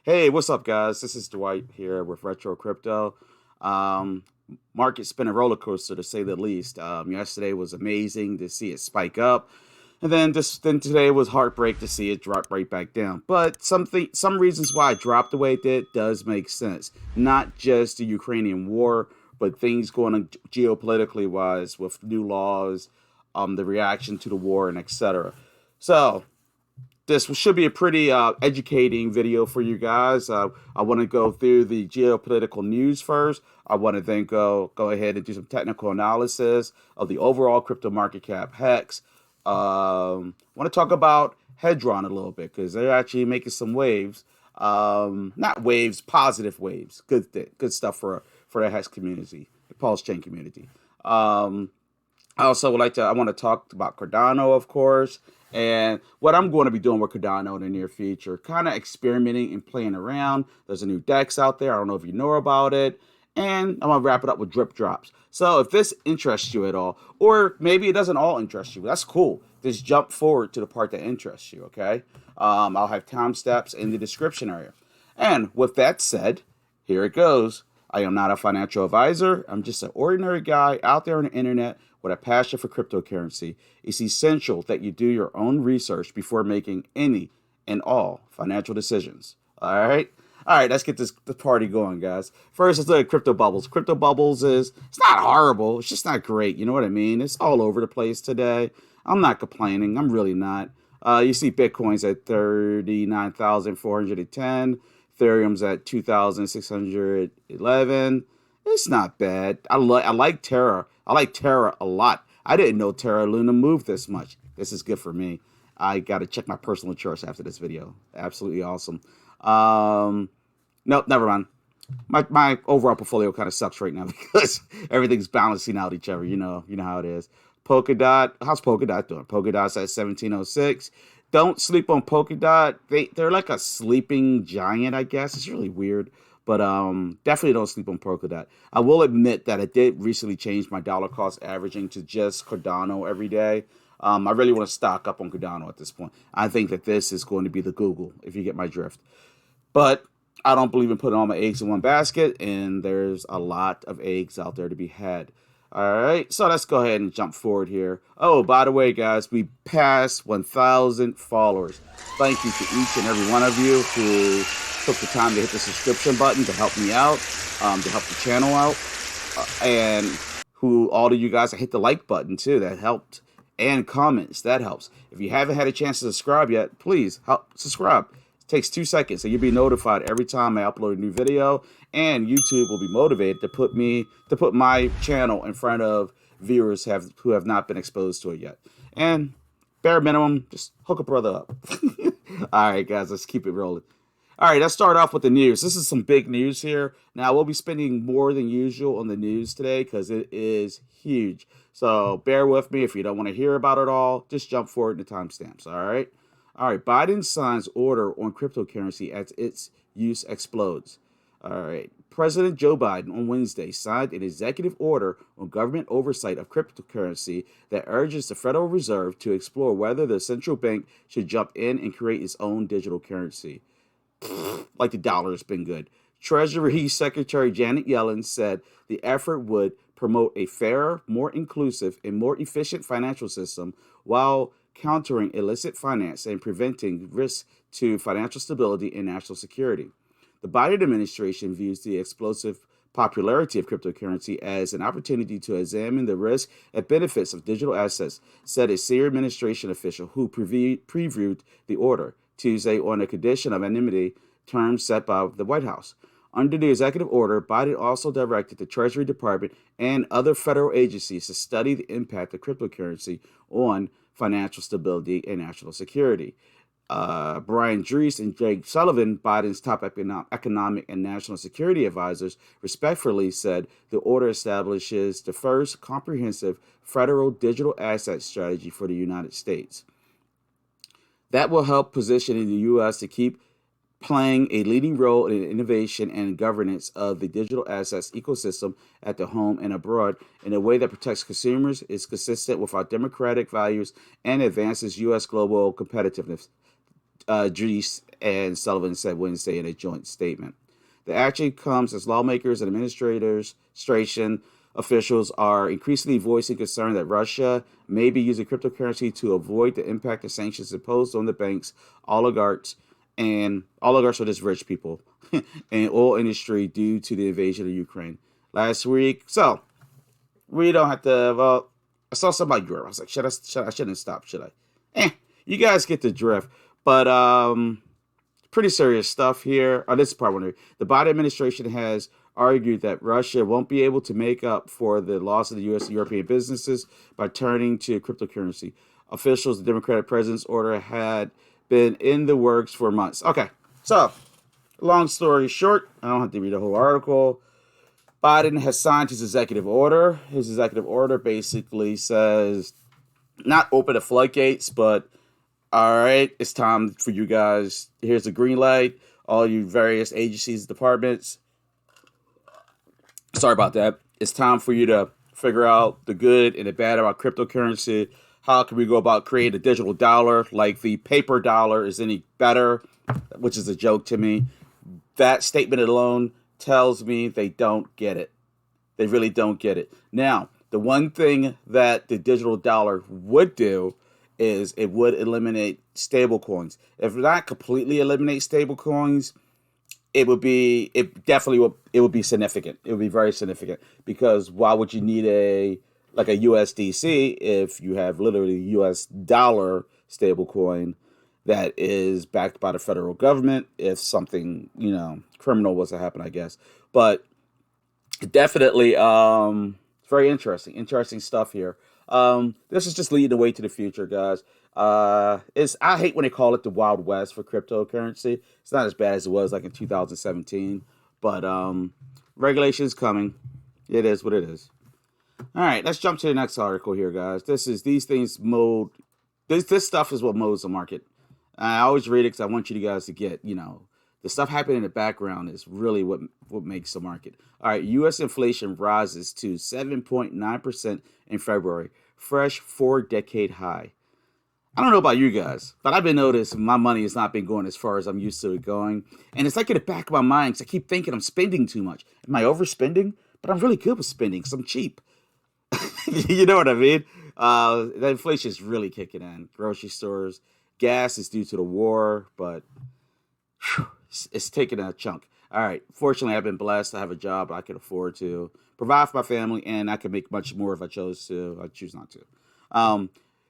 Hey, what's up, guys? This is Dwight here with Retro Crypto. Um, Market's been a roller coaster to say the least. Yesterday was amazing to see it spike up, and then today was heartbreak to see it drop right back down. But some reasons why it dropped the way it did does make sense. Not just the Ukrainian war, but things going on geopolitically wise with new laws, the reaction to the war, and etc. So this should be a pretty educating video for you guys. I want to go through the geopolitical news first. I want to then go ahead and do some technical analysis of the overall crypto market cap HEX. I want to talk about Hedron a little bit because they're actually making some waves. Not waves, positive waves. Good stuff for the HEX community, the Pulse Chain community. I also I want to talk about Cardano, of course, and what I'm going to be doing with Cardano in the near future, kind of experimenting and playing around. There's a new DEX out there. I don't know if you know about it. And I'm going to wrap it up with drip drops. So if this interests you at all, or maybe it doesn't all interest you, that's cool. Just jump forward to the part that interests you, okay? I'll have timestamps in the description area. And with that said, here it goes. I am not a financial advisor. I'm just an ordinary guy out there on the internet with a passion for cryptocurrency. It's essential that you do your own research before making any and all financial decisions. All right? All right, let's get the party going, guys. First, let's look at crypto bubbles. Crypto bubbles it's not horrible. It's just not great. You know what I mean? It's all over the place today. I'm not complaining. I'm really not. You see Bitcoin's at 39,410. Ethereum's at 2,611. It's not bad. I like Terra. I like Terra a lot. I didn't know Terra Luna moved this much. This is good for me. I got to check my personal charts after this video. Absolutely awesome. Nope, never mind. My overall portfolio kind of sucks right now because everything's balancing out each other. You know how it is. Polkadot, how's Polkadot doing? Polkadot's at 1706. Don't sleep on Polkadot. They're like a sleeping giant, I guess. It's really weird. But definitely don't sleep on Polkadot. I will admit that I did recently change my dollar cost averaging to just Cardano every day. I really want to stock up on Cardano at this point. I think that this is going to be the Google, if you get my drift. But I don't believe in putting all my eggs in one basket, and there's a lot of eggs out there to be had. All right, so let's go ahead and jump forward here. Oh, by the way, guys, we passed 1,000 followers. Thank you to each and every one of you who took the time to hit the subscription button to help me out, to help the channel out, and who all of you guys hit the like button too. That helped, and comments that helps. If you haven't had a chance to subscribe yet, please help subscribe. It takes 2 seconds, so you'll be notified every time I upload a new video, and YouTube will be motivated to put my channel in front of viewers who have not been exposed to it yet. And bare minimum, just hook a brother up. All right, guys, let's keep it rolling. All right, let's start off with the news. This is some big news here. Now, we'll be spending more than usual on the news today because it is huge. So bear with me if you don't want to hear about it all. Just jump forward in the timestamps, all right? All right, Biden signs order on cryptocurrency as its use explodes. All right, President Joe Biden on Wednesday signed an executive order on government oversight of cryptocurrency that urges the Federal Reserve to explore whether the central bank should jump in and create its own digital currency. Like the dollar has been good. Treasury Secretary Janet Yellen said the effort would promote a fairer, more inclusive, and more efficient financial system while countering illicit finance and preventing risks to financial stability and national security. The Biden administration views the explosive popularity of cryptocurrency as an opportunity to examine the risks and benefits of digital assets, said a senior administration official who previewed the order Tuesday on a condition of anonymity terms set by the White House. Under the executive order, Biden also directed the Treasury Department and other federal agencies to study the impact of cryptocurrency on financial stability and national security. Brian Drees and Jake Sullivan, Biden's top economic and national security advisors, respectfully said the order establishes the first comprehensive federal digital asset strategy for the United States. That will help position in the U.S. to keep playing a leading role in innovation and governance of the digital assets ecosystem at the home and abroad in a way that protects consumers, is consistent with our democratic values, and advances U.S. global competitiveness. Drees and Sullivan said Wednesday in a joint statement. The action comes as lawmakers and administration officials are increasingly voicing concern that Russia may be using cryptocurrency to avoid the impact of sanctions imposed on the banks, oligarchs, and oligarchs are just rich people, and oil industry due to the invasion of Ukraine last week. So we don't have to. Well, I saw somebody drift. I was like, I shouldn't stop, should I? You guys get the drift. But pretty serious stuff here. Oh, this is part one. The Biden administration has argued that Russia won't be able to make up for the loss of the U.S. and European businesses by turning to cryptocurrency. Officials, the Democratic president's order had been in the works for months. Okay, so long story short, I don't have to read the whole article. Biden has signed his executive order. His executive order basically says not open the floodgates, but all right, it's time for you guys. Here's the green light. All you various agencies, departments. Sorry about that. It's time for you to figure out the good and the bad about cryptocurrency. How can we go about creating a digital dollar? Like the paper dollar is any better, which is a joke to me. That statement alone tells me they don't get it. They really don't get it. Now, the one thing that the digital dollar would do is it would eliminate stable coins. If not completely eliminate stable coins, it would be significant. It would be very significant, because why would you need a USDC if you have literally US dollar stable coin that is backed by the federal government if something, criminal was to happen, I guess. But definitely very interesting stuff here. This is just leading the way to the future, guys. I hate when they call it the Wild West for cryptocurrency. It's not as bad as it was like in 2017, but regulation is coming. It is what it is. All right, let's jump to the next article here, guys. This stuff is what modes the market. I always read it because I want you guys to get, the stuff happening in the background is really what makes the market. All right, U.S. inflation rises to 7.9% in February, fresh 4-decade high. I don't know about you guys, but I've been noticing my money has not been going as far as I'm used to it going. And it's like in the back of my mind, because I keep thinking I'm spending too much. Am I overspending? But I'm really good with spending because I'm cheap. You know what I mean? The inflation is really kicking in. Grocery stores, gas is due to the war, but it's taking a chunk. All right. Fortunately, I've been blessed to have a job I can afford to provide for my family, and I can make much more if I chose to. I choose not to.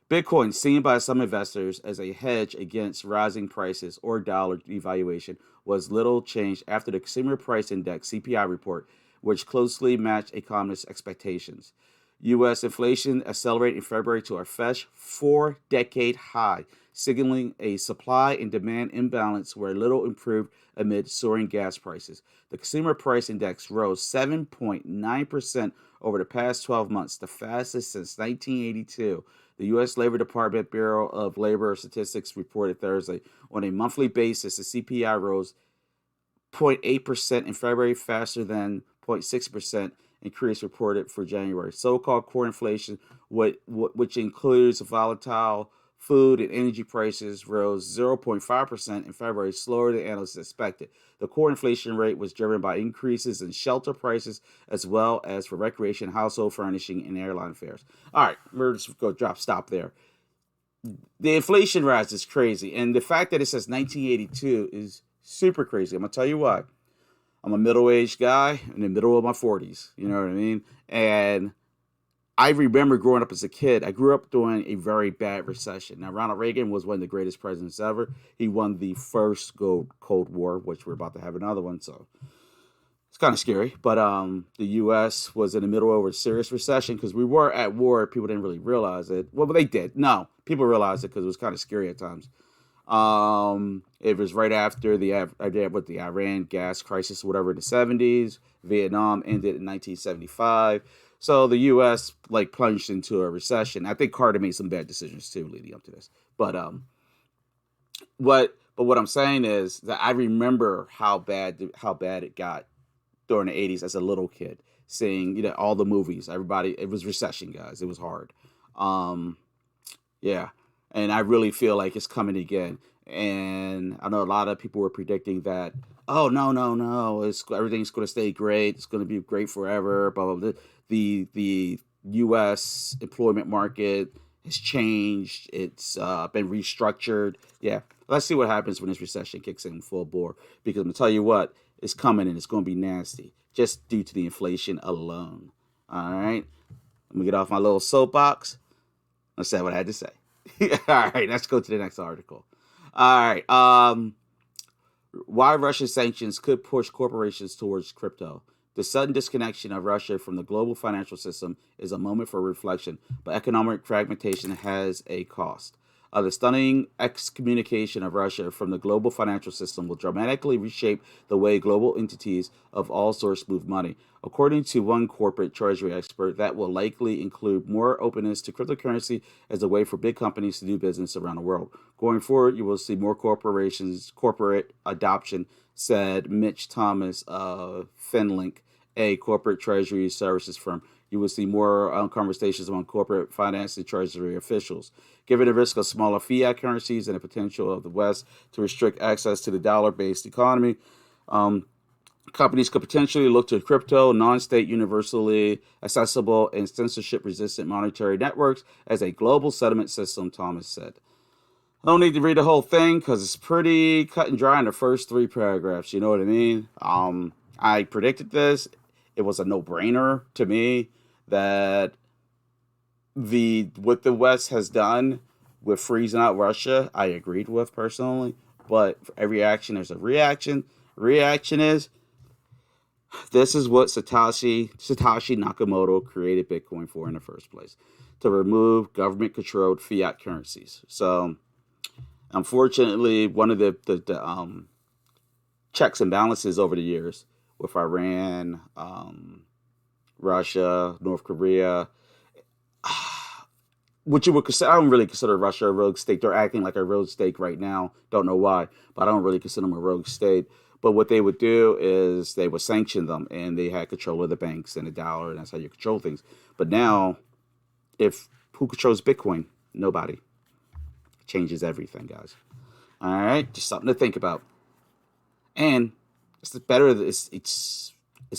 Bitcoin, seen by some investors as a hedge against rising prices or dollar devaluation, was little changed after the Consumer Price Index (CPI) report, which closely matched economists' expectations. U.S. inflation accelerated in February to a fresh 4-decade high, signaling a supply and demand imbalance where little improved amid soaring gas prices. The Consumer Price Index rose 7.9% over the past 12 months, the fastest since 1982. The U.S. Labor Department Bureau of Labor Statistics reported Thursday. On a monthly basis, the CPI rose 0.8% in February, faster than 0.6% increase reported for January. So-called core inflation, which includes volatile food and energy prices, rose 0.5% in February, slower than analysts expected. The core inflation rate was driven by increases in shelter prices as well as for recreation, household furnishing, and airline fares. All right, we're just going to stop there. The inflation rise is crazy, and the fact that it says 1982 is super crazy. I'm going to tell you why. I'm a middle-aged guy in the middle of my 40s. You know what I mean? And I remember growing up as a kid. I grew up during a very bad recession. Now, Ronald Reagan was one of the greatest presidents ever. He won the first Cold War, which we're about to have another one. So it's kind of scary. But the U.S. was in the middle of a serious recession because we were at war. People didn't really realize it. Well, they did. No, people realized it because it was kind of scary at times. It was right after the Iran gas crisis, whatever, in the 70s. Vietnam ended in 1975. So the U.S. plunged into a recession. I think Carter made some bad decisions too leading up to this. But what I'm saying is that I remember how bad it got during the 80s as a little kid, seeing all the movies. Everybody, it was recession, guys. It was hard. Yeah. And I really feel like it's coming again. And I know a lot of people were predicting that, oh no, no, no, everything's going to stay great. It's going to be great forever. Blah blah blah. The U.S. employment market has changed. It's been restructured. Yeah, let's see what happens when this recession kicks in full bore. Because I'm gonna tell you what, it's coming and it's going to be nasty just due to the inflation alone. All right, let me get off my little soapbox. Let's say what I had to say. All right, let's go to the next article. All right. Why Russian sanctions could push corporations towards crypto. The sudden disconnection of Russia from the global financial system is a moment for reflection, but economic fragmentation has a cost. The stunning excommunication of Russia from the global financial system will dramatically reshape the way global entities of all sorts move money. According to one corporate treasury expert, that will likely include more openness to cryptocurrency as a way for big companies to do business around the world. Going forward, you will see more corporate adoption, said Mitch Thomas of Finlink, a corporate treasury services firm. You will see more conversations among corporate finance and treasury officials. Given the risk of smaller fiat currencies and the potential of the West to restrict access to the dollar-based economy, companies could potentially look to crypto, non-state, universally accessible, and censorship-resistant monetary networks as a global settlement system, Thomas said. I don't need to read the whole thing because it's pretty cut and dry in the first three paragraphs. You know what I mean? I predicted this. It was a no-brainer to me that what the West has done with freezing out Russia, I agreed with personally. But for every action, there's a reaction. Reaction is this is what Satoshi Nakamoto created Bitcoin for in the first place, to remove government-controlled fiat currencies. So, unfortunately, one of the checks and balances over the years with Iran, Russia, North Korea, which you would consider, I don't really consider Russia a rogue state. They're acting like a rogue state right now. Don't know why, but I don't really consider them a rogue state. But what they would do is they would sanction them, and they had control of the banks and the dollar, and that's how you control things. But now, who controls Bitcoin? Nobody. Changes everything, guys. All right, just something to think about. And it's better. It's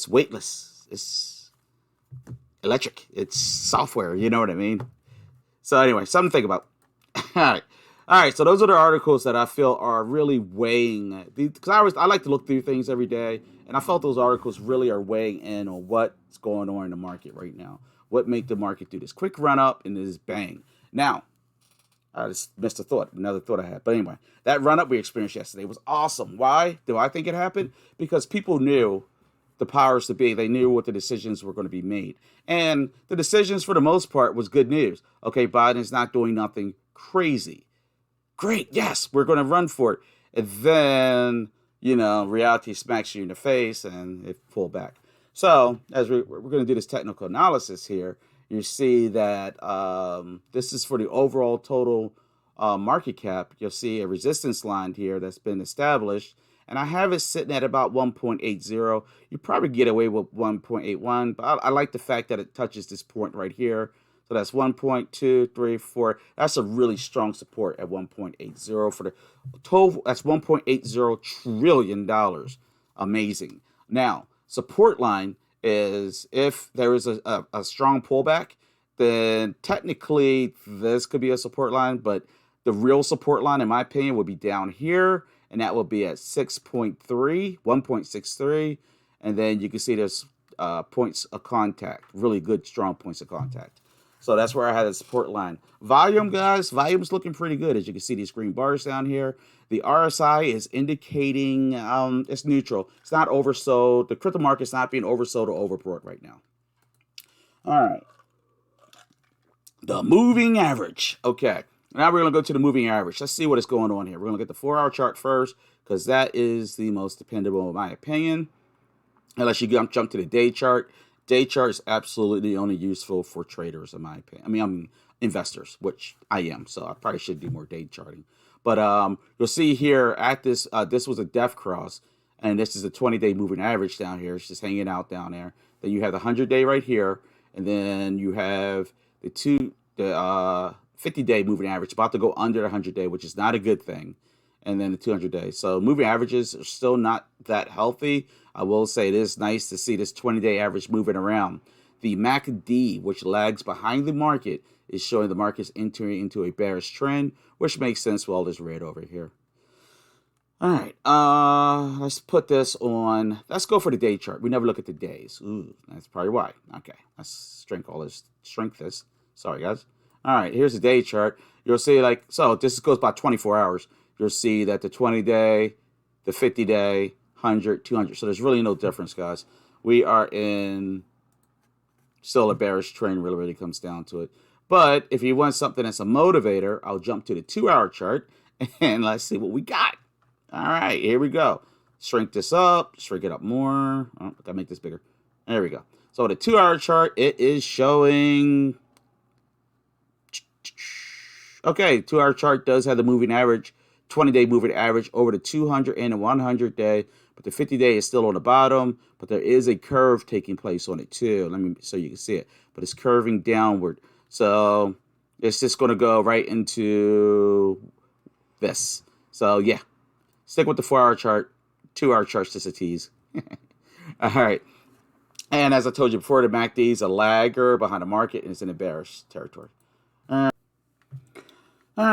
weightless. It's electric. It's software. You know what I mean? So anyway, something to think about. All right. So those are the articles that I feel are really weighing. Because I like to look through things every day, and I felt those articles really are weighing in on what's going on in the market right now. What make the market do this quick run up and this bang? Now, I just missed another thought I had. But anyway, that run up we experienced yesterday was awesome. Why do I think it happened? Because people knew the powers to be. They knew what the decisions were going to be made. And the decisions, for the most part, was good news. Okay, Biden's not doing nothing crazy. Great, yes, we're going to run for it. And then, reality smacks you in the face and it pulled back. So, as we're going to do this technical analysis here, you see that this is for the overall total market cap. You'll see a resistance line here that's been established. And I have it sitting at about 1.80. You probably get away with 1.81, but I like the fact that it touches this point right here. So that's 1.234. That's a really strong support at 1.80 for the total. That's $1.80 trillion. Amazing. Now, support line is if there is a strong pullback, then technically this could be a support line, but the real support line, in my opinion, would be down here, and that will be at 1.63, and then you can see there's points of contact, really good, strong points of contact. So that's where I had a support line. Volume, guys, volume's looking pretty good. As you can see, these green bars down here. The RSI is indicating it's neutral. It's not oversold. The crypto market's not being oversold or overbought right now. All right. The moving average. Okay. Now we're going to go to the moving average. Let's see what is going on here. We're going to get the 4-hour chart first because that is the most dependable in my opinion. Unless you jump to the day chart. Day chart is absolutely only useful for traders, in my opinion. I mean, investors, which I am, so I probably should do more day charting. But you'll see here at this, this was a death cross, and this is a 20-day moving average down here. It's just hanging out down there. Then you have the 100-day right here, and then you have the 50-day moving average about to go under the 100-day, which is not a good thing. and then the 200 days. So moving averages are still not that healthy. I will say it is nice to see this 20-day average moving around. The MACD, which lags behind the market, is showing the market's entering into a bearish trend, which makes sense with all this red over here. All right, let's put this on. Let's go for the day chart. We never look at the days. Ooh, that's probably why. Okay, let's shrink this. Sorry, guys. All right, here's the day chart. You'll see, like, so this goes by 24 hours. You'll see that the 20-day, the 50-day, 100, 200. So there's really no difference, guys. We are in still a bearish trend, really comes down to it. But if you want something that's a motivator, I'll jump to the 2-hour chart, and let's see what we got. All right, here we go. Shrink this up, shrink it up more. Oh, I gotta make this bigger. There we go. So the 2-hour chart, it is showing. Okay, 2-hour chart does have the moving average, 20-day moving average over the 200 and the 100-day, but the 50-day is still on the bottom, but there is a curve taking place on it too. Let me so you can see it, but it's curving downward. So it's just going to go right into this. So yeah, stick with the 4-hour chart. 2-hour chart's just a tease. All right. And as I told you before, the MACD is a lagger behind the market and it's in a bearish territory. All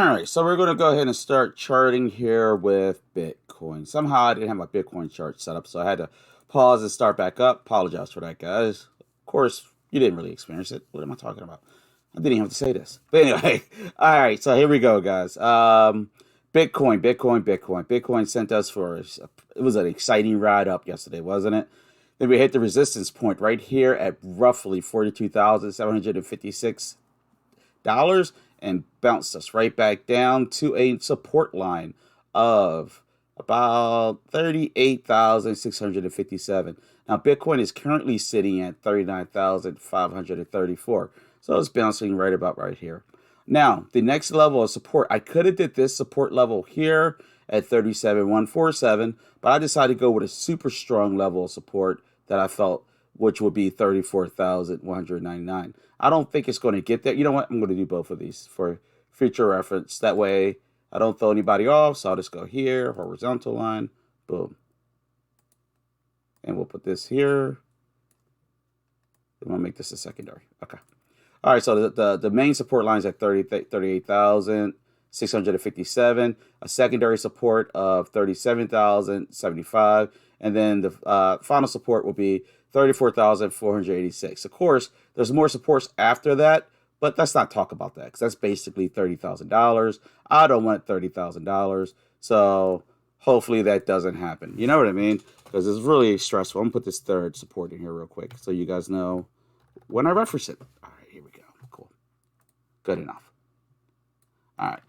right, so we're going to go ahead and start charting here with Bitcoin. Somehow I didn't have my Bitcoin chart set up, so I had to pause and start back up. Apologize for that, guys. Of course, you didn't really experience it. What am I talking about? I didn't even have to say this. But anyway, all right, so here we go, guys. Bitcoin sent us for, it was an exciting ride up yesterday, wasn't it? Then we hit the resistance point right here at roughly $42,756 and bounced us right back down to a support line of about 38,657. Now, Bitcoin is currently sitting at 39,534. So it's bouncing right about right here. Now, the next level of support, I could have did this support level here at 37,147, but I decided to go with a super strong level of support that I felt, which would be 34,199. I don't think it's going to get there. You know what? I'm going to do both of these for future reference. That way I don't throw anybody off. So I'll just go here, horizontal line, boom. And we'll put this here. I'm going to make this a secondary. Okay. All right, so the main support line is at 38,657, a secondary support of 37,075, and then the final support will be 34,486. Of course, there's more supports after that, but let's not talk about that because that's basically $30,000. I don't want $30,000, so hopefully that doesn't happen. You know what I mean? Because it's really stressful. I'm going to put this third support in here real quick so you guys know when I reference it. All right, here we go. Cool. Good enough. All right.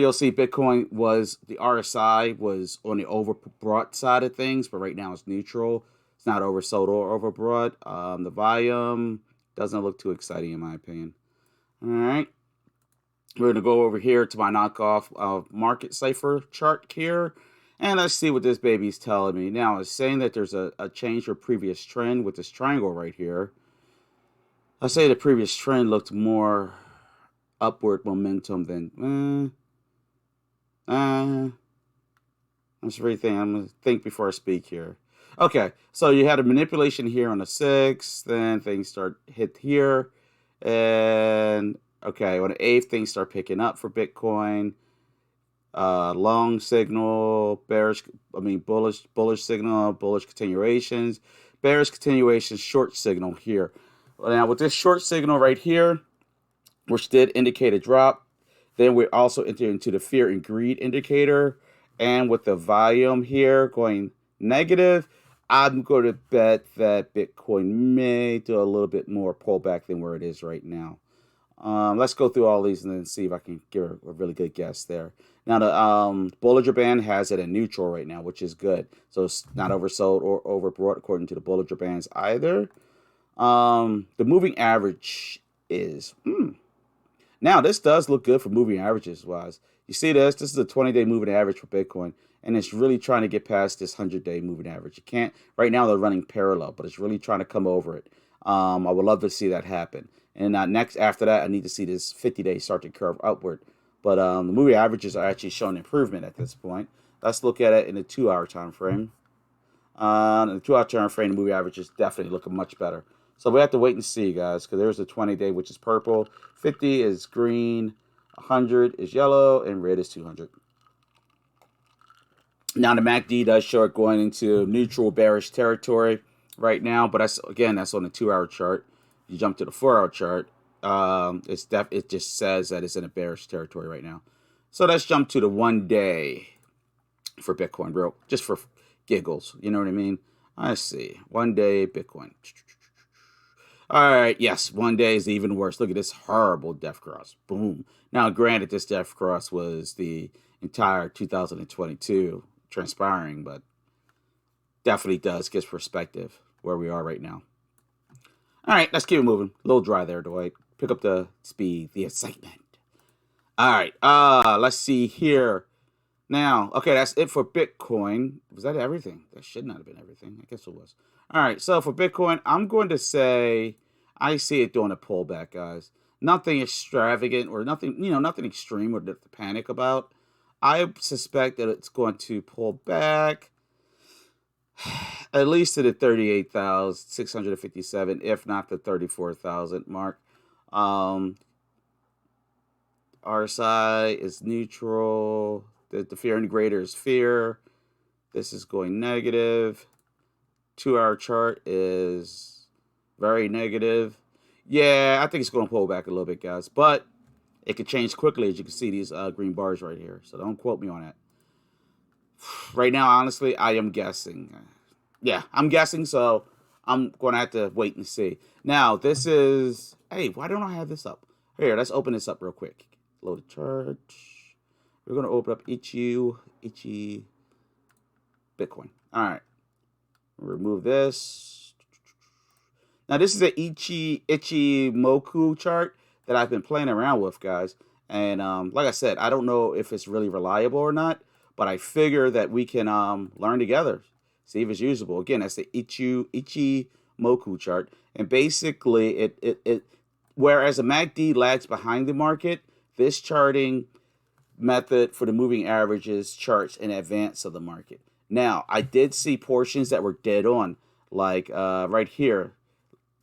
You'll see Bitcoin was, the RSI was on the overbought side of things, but right now it's neutral. It's not oversold or overbought. The volume doesn't look too exciting in my opinion. All right. We're going to go over here to my knockoff market cipher chart here. And let's see what this baby's telling me. Now, it's saying that there's a change for previous trend with this triangle right here. I say the previous trend looked more upward momentum than that's everything. I'm gonna think before I speak here. Okay, so you had a manipulation here on the 6th, then things start hit here, and okay, on the 8th things start picking up for Bitcoin. Long signal, bullish signal, bullish continuations, bearish continuations, short signal here. Now with this short signal right here, which did indicate a drop, then we also enter into the fear and greed indicator, and with the volume here going negative, I'm going to bet that Bitcoin may do a little bit more pullback than where it is right now. Let's go through all these and then see if I can give a really good guess there. Now, the Bollinger Band has it in neutral right now, which is good. So it's not oversold or overbought according to the Bollinger Bands either. The moving average is... Now, this does look good for moving averages wise. You see this? This is a 20-day moving average for Bitcoin, and it's really trying to get past this 100-day moving average. You can't... Right now, they're running parallel, but it's really trying to come over it. I would love to see that happen. And next, after that, I need to see this 50-day start to curve upward. But the moving averages are actually showing improvement at this point. Let's look at it in the 2-hour time frame. In the 2-hour time frame, the moving average is definitely looking much better. So we have to wait and see, guys, because there's a 20-day, which is purple. 50 is green. 100 is yellow. And red is 200. Now, the MACD does show it going into neutral bearish territory right now. But that's on the 2-hour chart. You jump to the 4-hour chart. It just says that it's in a bearish territory right now. So let's jump to the 1 day for Bitcoin, just for giggles. You know what I mean? Let's see. 1 day Bitcoin. All right. Yes, 1 day is even worse. Look at this horrible death cross. Boom. Now, granted, this death cross was the entire 2022 transpiring, but definitely does give perspective where we are right now. All right, let's keep it moving. A little dry there, Dwight. Pick up the speed, the excitement. All right, let's see here. Now, okay, that's it for Bitcoin. Was that everything? That should not have been everything. I guess it was. All right, so for Bitcoin, I'm going to say I see it doing a pullback, guys. Nothing extravagant or nothing, nothing extreme or to panic about. I suspect that it's going to pull back at least to the 38,657, if not the 34,000 mark. RSI is neutral. The fear indicator is fear. This is going negative. 2-hour chart is very negative. Yeah, I think it's going to pull back a little bit, guys. But it could change quickly, as you can see these green bars right here. So don't quote me on that. Right now, honestly, I am guessing. Yeah, I'm guessing, so I'm going to have to wait and see. Now, this is... Hey, why don't I have this up? Here, let's open this up real quick. Load the chart. We're going to open up Ichi Bitcoin. All right. Remove this. Now, this is an Ichimoku chart that I've been playing around with, guys. And like I said, I don't know if it's really reliable or not, but I figure that we can learn together, see if it's usable. Again, that's the Ichimoku chart. And basically, it whereas a MACD lags behind the market, this charting method for the moving averages charts in advance of the market. Now, I did see portions that were dead on, like right here.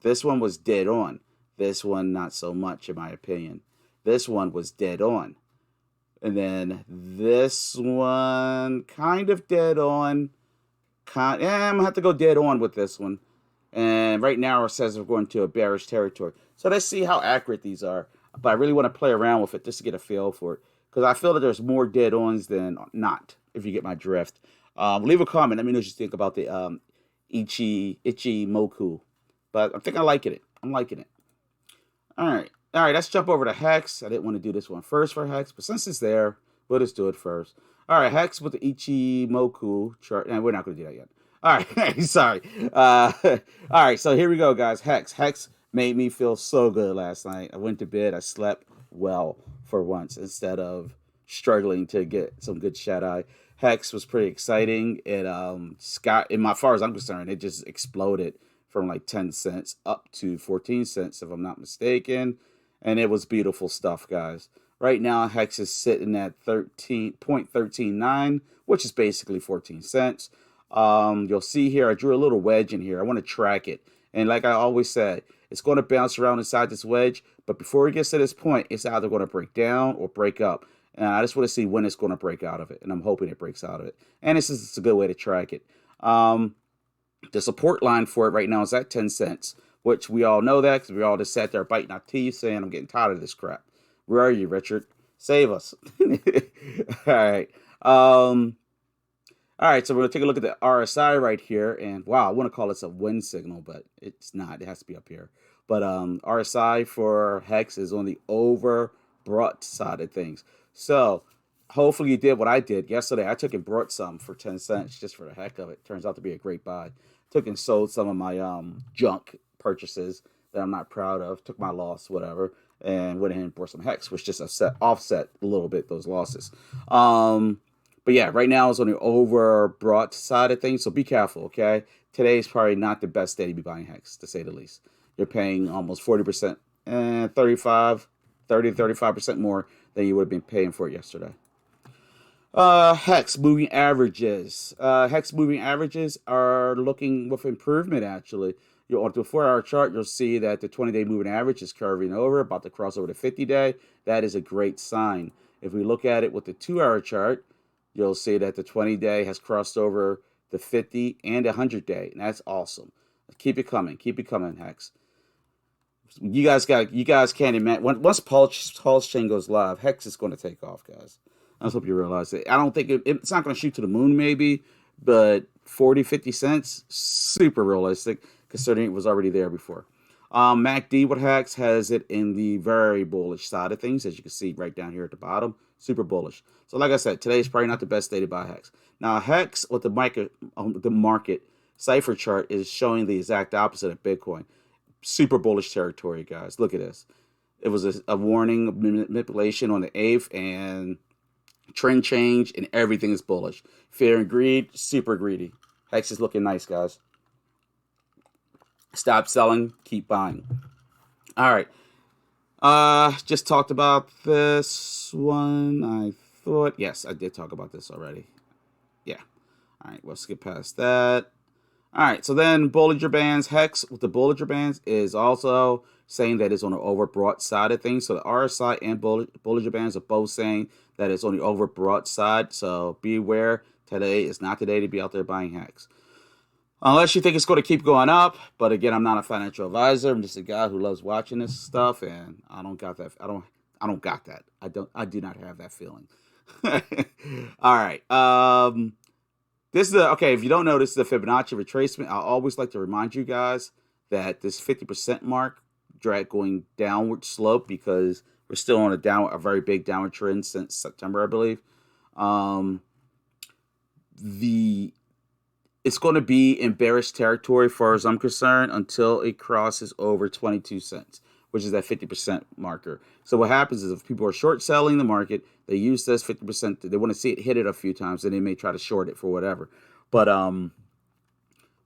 This one was dead on. This one, not so much, in my opinion. This one was dead on. And then this one, kind of dead on. I'm going to have to go dead on with this one. And right now it says we're going to a bearish territory. So let's see how accurate these are. But I really want to play around with it just to get a feel for it. Because I feel that there's more dead ons than not, if you get my drift. Leave a comment. Let me know what you think about the Ichimoku. But I think I'm liking it. All right, let's jump over to HEX. I didn't want to do this one first for HEX, but since it's there, we'll just do it first. All right, HEX with the Ichimoku chart. And we're not going to do that yet. All right, sorry. All right, so here we go, guys. HEX. HEX made me feel so good last night. I went to bed. I slept well for once instead of struggling to get some good shut-eye. HEX was pretty exciting. It as far as I'm concerned, it just exploded from like 10 cents up to 14 cents, if I'm not mistaken. And it was beautiful stuff, guys. Right now, HEX is sitting at 13.139, which is basically 14 cents. You'll see here, I drew a little wedge in here. I want to track it. And like I always said, it's going to bounce around inside this wedge. But before it gets to this point, it's either going to break down or break up. And I just want to see when it's going to break out of it. And I'm hoping it breaks out of it. And this is a good way to track it. The support line for it right now is at 10 cents, which we all know that because we all just sat there biting our teeth saying, I'm getting tired of this crap. Where are you, Richard? Save us. All right. All right, so we're going to take a look at the RSI right here. And wow, I want to call this a wind signal, but it's not. It has to be up here. But RSI for HEX is on the overbought side of things. So hopefully you did what I did yesterday. I took and brought some for 10 cents just for the heck of it. Turns out to be a great buy. Took and sold some of my junk purchases that I'm not proud of. Took my loss, whatever, and went ahead and bought some HEX, which just offset a little bit those losses. But yeah, right now it's on the overbought side of things, so be careful, okay? Today's probably not the best day to be buying HEX, to say the least. You're paying almost 40%, 30 to 35% more than you would have been paying for it yesterday. HEX moving averages. HEX moving averages are looking with improvement, actually. On the 4-hour chart, you'll see that the 20-day moving average is curving over, about to cross over the 50-day. That is a great sign. If we look at it with the 2-hour chart, you'll see that the 20-day has crossed over the 50 and 100-day, and that's awesome. Keep it coming, HEX. You guys can't imagine. Once Pulse Chain goes live, HEX is going to take off, guys. I just hope you realize it. I don't think it's not going to shoot to the moon, maybe, but 40, 50 cents, super realistic, considering it was already there before. MACD with HEX has it in the very bullish side of things, as you can see right down here at the bottom, super bullish. So like I said, today is probably not the best day to buy HEX. Now HEX with the market cipher chart is showing the exact opposite of Bitcoin. Super bullish territory, guys. Look at this. It was a warning of manipulation on the 8th, and trend change, and everything is bullish. Fear and greed, super greedy. HEX is looking nice, guys. Stop selling, keep buying. All right. Just talked about this one. I thought, yes, I did talk about this already. Yeah. All right, we'll skip past that. All right, so then Bollinger Bands, HEX with the Bollinger Bands is also saying that it's on the overbought side of things. So the RSI and Bollinger Bands are both saying that it's on the overbought side. So beware, today is not the day to be out there buying HEX. Unless you think it's going to keep going up. But again, I'm not a financial advisor. I'm just a guy who loves watching this stuff, and I don't got that. I don't got that. I do not have that feeling. All right. This is okay. If you don't know, this is the Fibonacci retracement. I always like to remind you guys that this 50% mark going downward slope, because we're still on a very big downward trend since September, I believe. It's going to be in bearish territory, as far as I'm concerned, until it crosses over 22 cents, which is that 50% marker. So what happens is if people are short selling the market, they use this 50%. They want to see it hit it a few times, and they may try to short it for whatever. But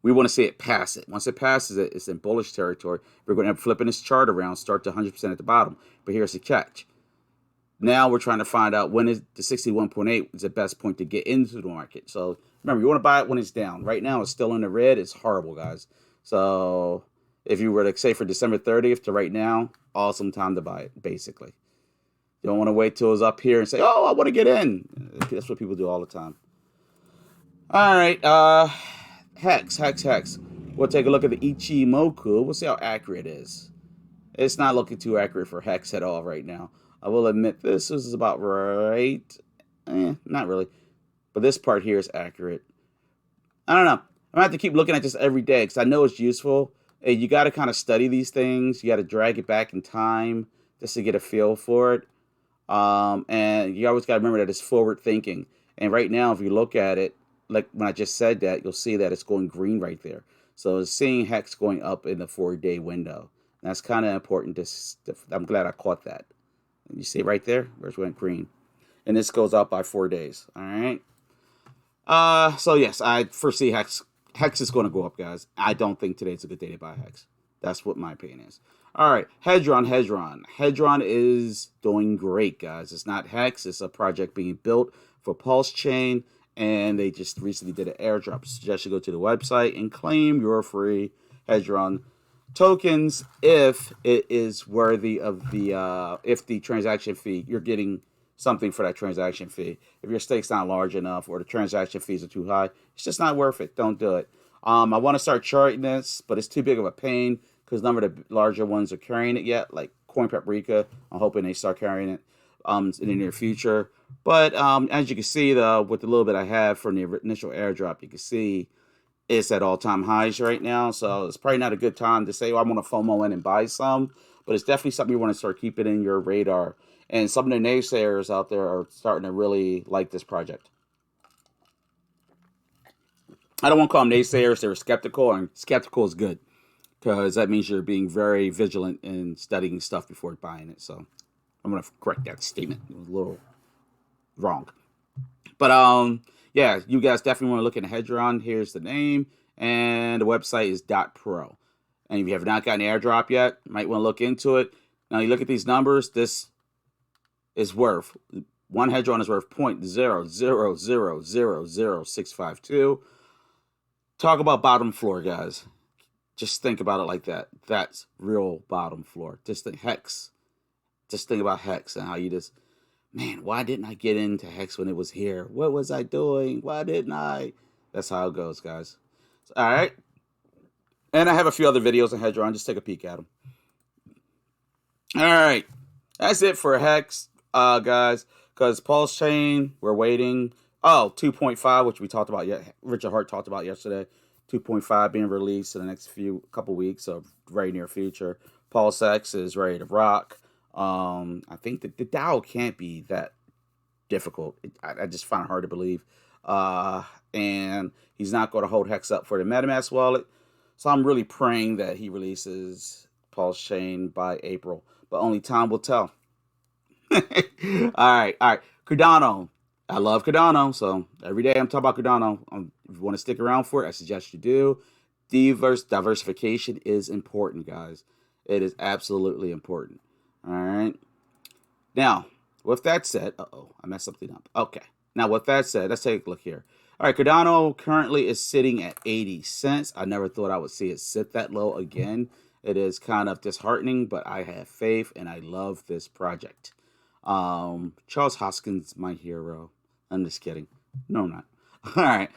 we want to see it pass it. Once it passes it, it's in bullish territory. We're going to end up flipping this chart around, start to 100% at the bottom. But here's the catch. Now we're trying to find out when is the 61.8 is the best point to get into the market. So remember, you want to buy it when it's down. Right now, it's still in the red. It's horrible, guys. So if you were to say for December 30th to right now, awesome time to buy it, basically. You don't want to wait till it's up here and say, oh, I want to get in. That's what people do all the time. All right, HEX. We'll take a look at the Ichimoku. We'll see how accurate it is. It's not looking too accurate for HEX at all right now. I will admit this is about right. Not really. But this part here is accurate. I don't know. I'm going to have to keep looking at this every day because I know it's useful. And you got to kind of study these things. You got to drag it back in time just to get a feel for it. And you always got to remember that it's forward thinking. And right now, if you look at it, like when I just said that, you'll see that it's going green right there. So it's seeing HEX going up in the 4-day window. And that's kind of important. I'm glad I caught that. You see it right there? Where it went green. And this goes up by 4 days. All right. So yes, I foresee HEX. HEX is going to go up, guys. I don't think today's a good day to buy HEX. That's what my opinion is. All right, Hedron. Hedron is doing great, guys. It's not HEX. It's a project being built for Pulse Chain, and they just recently did an airdrop. I suggest you go to the website and claim your free Hedron tokens if it is worthy of the transaction fee. You're getting something for that transaction fee. If your stake's not large enough or the transaction fees are too high, it's just not worth it. Don't do it. I want to start charting this, but it's too big of a pain because none of the larger ones are carrying it yet, like Coin Paprika. I'm hoping they start carrying it in the near future. But as you can see, though, with the little bit I have from the initial airdrop, you can see it's at all-time highs right now. So it's probably not a good time to say, oh, I'm going to FOMO in and buy some. But it's definitely something you want to start keeping in your radar. And some of the naysayers out there are starting to really like this project. I don't want to call them naysayers. They're skeptical, and skeptical is good because that means you're being very vigilant in studying stuff before buying it. So I'm going to correct that statement. It was a little wrong. But yeah, you guys definitely want to look at Hedron. Here's the name, and the website is .pro. And if you have not gotten an airdrop yet, you might want to look into it. Now, you look at these numbers. This is worth, one Hedron is worth 0.0000652. Talk about bottom floor, guys. Just think about it like that. That's real bottom floor. Just think HEX. Just think about HEX and how you just, man, why didn't I get into HEX when it was here? What was I doing? Why didn't I? That's how it goes, guys. All right. And I have a few other videos on Hedron. Just take a peek at them. All right. That's it for HEX, guys. Because Pulse Chain, we're waiting. Oh, 2.5, which we talked about. Richard Hart talked about yesterday. 2.5 being released in the next couple weeks, so very near future. Pulse X is ready to rock. I think that the DAO can't be that difficult. I just find it hard to believe. And he's not going to hold HEX up for the MetaMask wallet. So I'm really praying that he releases Pulse Chain by April. But only time will tell. All right. Cardano. I love Cardano, so every day I'm talking about Cardano. If you want to stick around for it, I suggest you do. Diversification is important, guys. It is absolutely important. All right. Now, with that said, I messed something up. Okay. Now, with that said, let's take a look here. All right, Cardano currently is sitting at 80 cents. I never thought I would see it sit that low again. It is kind of disheartening, but I have faith and I love this project. Charles Hoskins, my hero. I'm just kidding. No, I'm not. All right.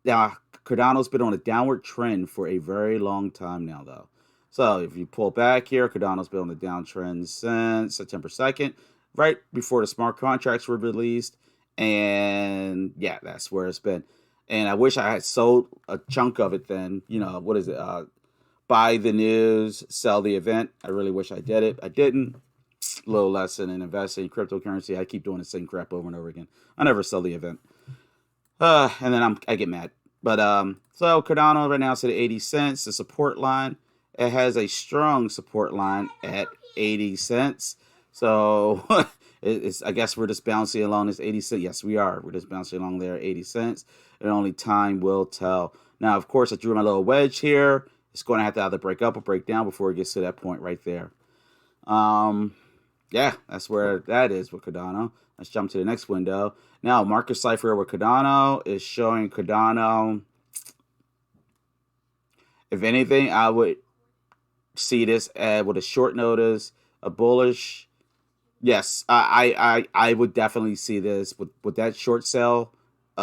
Now, Cardano's been on a downward trend for a very long time now, though. So if you pull back here, Cardano's been on the downtrend since September 2nd, right before the smart contracts were released. And yeah, that's where it's been. And I wish I had sold a chunk of it then. You know, what is it? Buy the news, sell the event. I really wish I did it. I didn't. Little lesson in investing in cryptocurrency. I keep doing the same crap over and over again. I never sell the event. And then I get mad. But so Cardano right now is at 80 cents. The support line, it has a strong support line at 80 cents. So I guess we're just bouncing along this 80 cents. Yes, we are. We're just bouncing along there at 80 cents. And only time will tell. Now, of course, I drew my little wedge here. It's going to have to either break up or break down before it gets to that point right there. Yeah, that's where that is with Cardano. Let's jump to the next window. Now, market cipher with Cardano is showing Cardano. If anything, I would see this with a short notice, a bullish. Yes, I would definitely see this with that short sell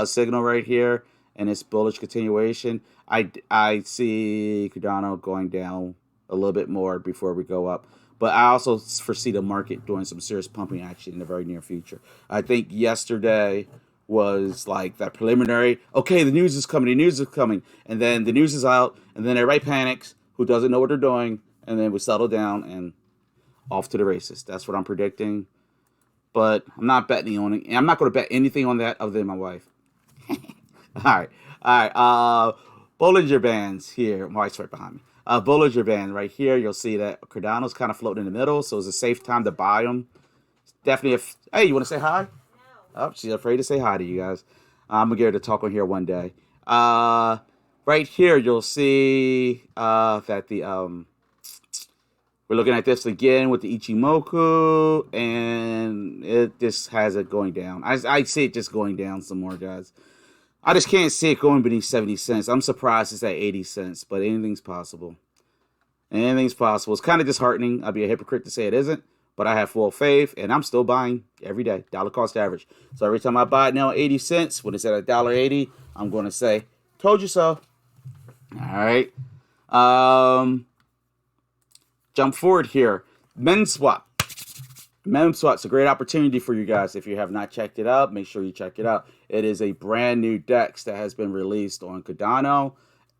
signal right here and its bullish continuation. I see Cardano going down a little bit more before we go up. But I also foresee the market doing some serious pumping action in the very near future. I think yesterday was like that preliminary, okay, the news is coming, and then the news is out, and then everybody panics, who doesn't know what they're doing, and then we settle down and off to the races. That's what I'm predicting. But I'm not betting on it. I'm not going to bet anything on that other than my wife. All right. Bollinger Bands here. My wife's right behind me. Bollinger Band right here. You'll see that Cardano's kind of floating in the middle, so it's a safe time to buy them. Definitely. Hey, you want to say hi? No. Oh, she's afraid to say hi to you guys. I'm gonna get her to talk on here one day. Right here, you'll see that the we're looking at this again with the Ichimoku, and it just has it going down. I see it just going down some more, guys. I just can't see it going beneath 70 cents. I'm surprised it's at 80 cents, but anything's possible. Anything's possible. It's kind of disheartening. I'd be a hypocrite to say it isn't, but I have full faith, and I'm still buying every day, dollar cost average. So every time I buy it now 80 cents, when it's at $1.80, I'm going to say, told you so. All right. Jump forward here. Minswap. Minswap's a great opportunity for you guys. If you have not checked it out, make sure you check it out. It is a brand new DEX that has been released on Cardano,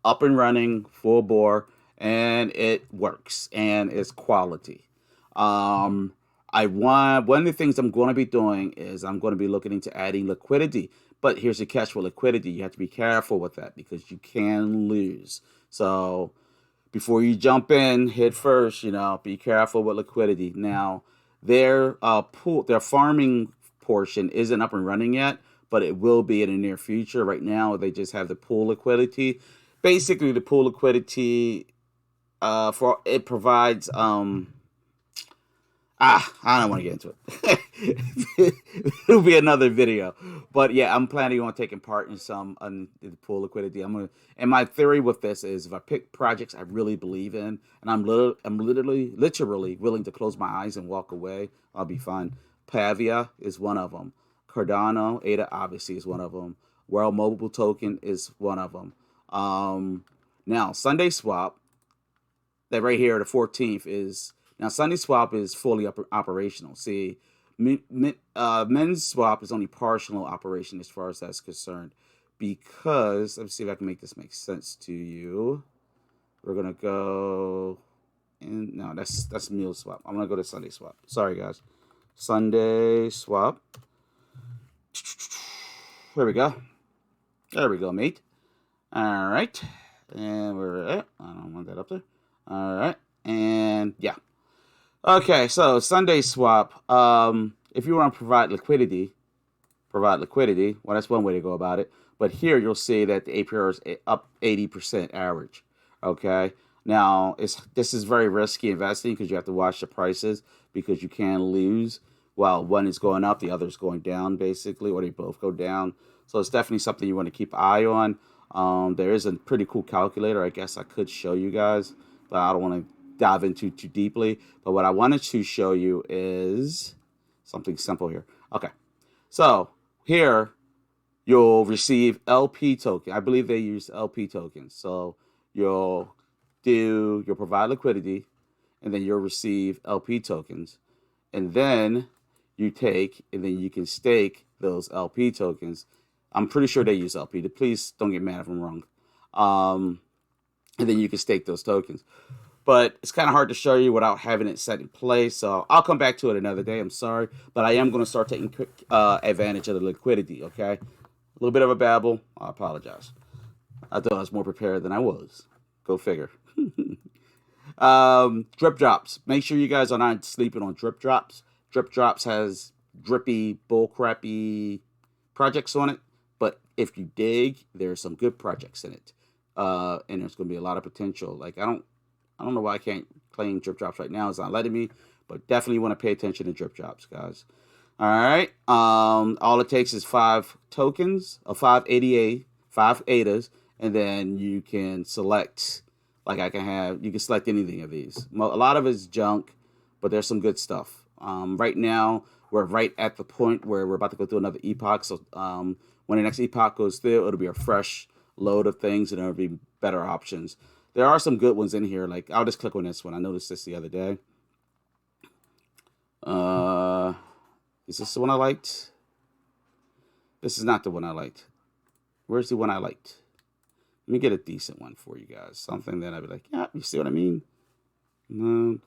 up and running, full bore, and it works and it's quality. One of the things I'm going to be doing is I'm going to be looking into adding liquidity. But here's the catch with liquidity. You have to be careful with that because you can lose. So before you jump in head first, be careful with liquidity. Now, their farming portion isn't up and running yet, but it will be in the near future. Right now, they just have the pool liquidity. Basically, the pool liquidity it provides. I don't want to get into it. It'll be another video. But yeah, I'm planning on taking part in some the pool liquidity. And my theory with this is if I pick projects I really believe in, and I'm literally willing to close my eyes and walk away, I'll be fine. Pavia is one of them. Cardano, ADA obviously is one of them. World Mobile Token is one of them. Now Sunday Swap, that right here, the 14th is. Now, Sunday Swap is fully operational. See, Minswap is only partial operation as far as that's concerned. Because, let me see if I can make this make sense to you. We're going to go, and no, that's Mule Swap. I'm going to go to Sunday Swap. Sorry, guys. Sunday Swap. There we go. There we go, mate. All right. And we're at, I don't want that up there. All right. And yeah. Okay, so Sunday Swap, if you want to provide liquidity, well, that's one way to go about it. But here you'll see that the APR is up 80% average. Okay, now this is very risky investing because you have to watch the prices because you can lose while one is going up, the other is going down, basically, or they both go down. So it's definitely something you want to keep an eye on. There is a pretty cool calculator. I guess I could show you guys, but I don't want to dive into too deeply. But what I wanted to show you is something simple here. Okay, so here you'll receive LP token. I believe they use LP tokens. So you'll provide liquidity, and then you'll receive LP tokens, and then you can stake those LP tokens. I'm pretty sure they use LP. Please don't get mad if I'm wrong. And then you can stake those tokens. But it's kind of hard to show you without having it set in place. So I'll come back to it another day. I'm sorry. But I am going to start taking advantage of the liquidity, okay? A little bit of a babble. I apologize. I thought I was more prepared than I was. Go figure. Drip drops. Make sure you guys are not sleeping on drip drops. Drip drops has drippy, bullcrappy projects on it. But if you dig, there's some good projects in it. And there's going to be a lot of potential. Like, I don't know why I can't claim drip drops right now. It's not letting me, but definitely want to pay attention to drip drops, guys. All right. All it takes is 5 tokens, 5 ADAs, and then you can select, like you can select anything of these. A lot of it's junk, but there's some good stuff. Right now, we're right at the point where we're about to go through another epoch. So when the next epoch goes through, it'll be a fresh load of things, and there'll be better options. There are some good ones in here. Like, I'll just click on this one. I noticed this the other day. Is this the one I liked? This is not the one I liked. Where's the one I liked? Let me get a decent one for you guys. Something that I'd be like, yeah, you see what I mean? No.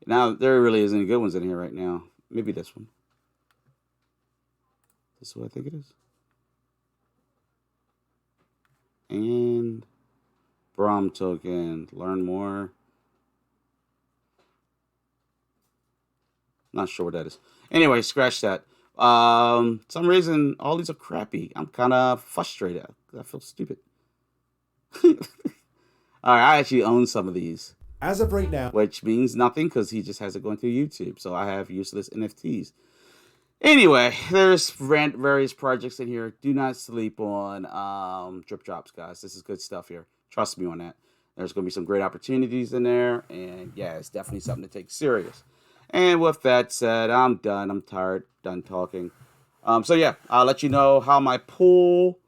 Now, there really isn't any good ones in here right now. Maybe this one. This is what I think it is. And Brahm token, learn more. Not sure what that is. Anyway, scratch that. Some reason all these are crappy. I'm kind of frustrated. I feel stupid. All right, I actually own some of these. As of right now. Which means nothing because he just has it going through YouTube. So I have useless NFTs. Anyway, there's various projects in here. Do not sleep on drip drops, guys. This is good stuff here. Trust me on that. There's going to be some great opportunities in there. And yeah, it's definitely something to take serious. And with that said, I'm done. I'm tired. Done talking. So yeah, I'll let you know how my pool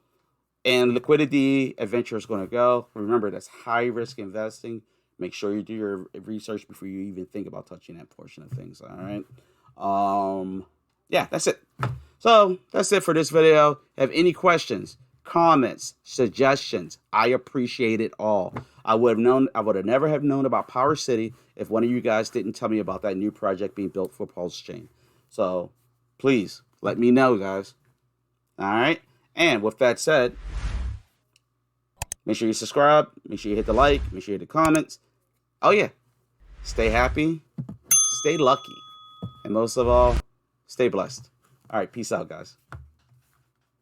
and liquidity adventure is going to go. Remember, that's high risk investing. Make sure you do your research before you even think about touching that portion of things. All right. Yeah, that's it. So that's it for this video. Have any questions, comments, suggestions? I appreciate it all. I would have never have known about Power City if one of you guys didn't tell me about that new project being built for Pulse Chain. So please let me know, guys. All right. And with that said, make sure you subscribe. Make sure you hit the like. Make sure you hit the comments. Oh yeah. Stay happy. Stay lucky. And most of all, stay blessed. All right, peace out, guys.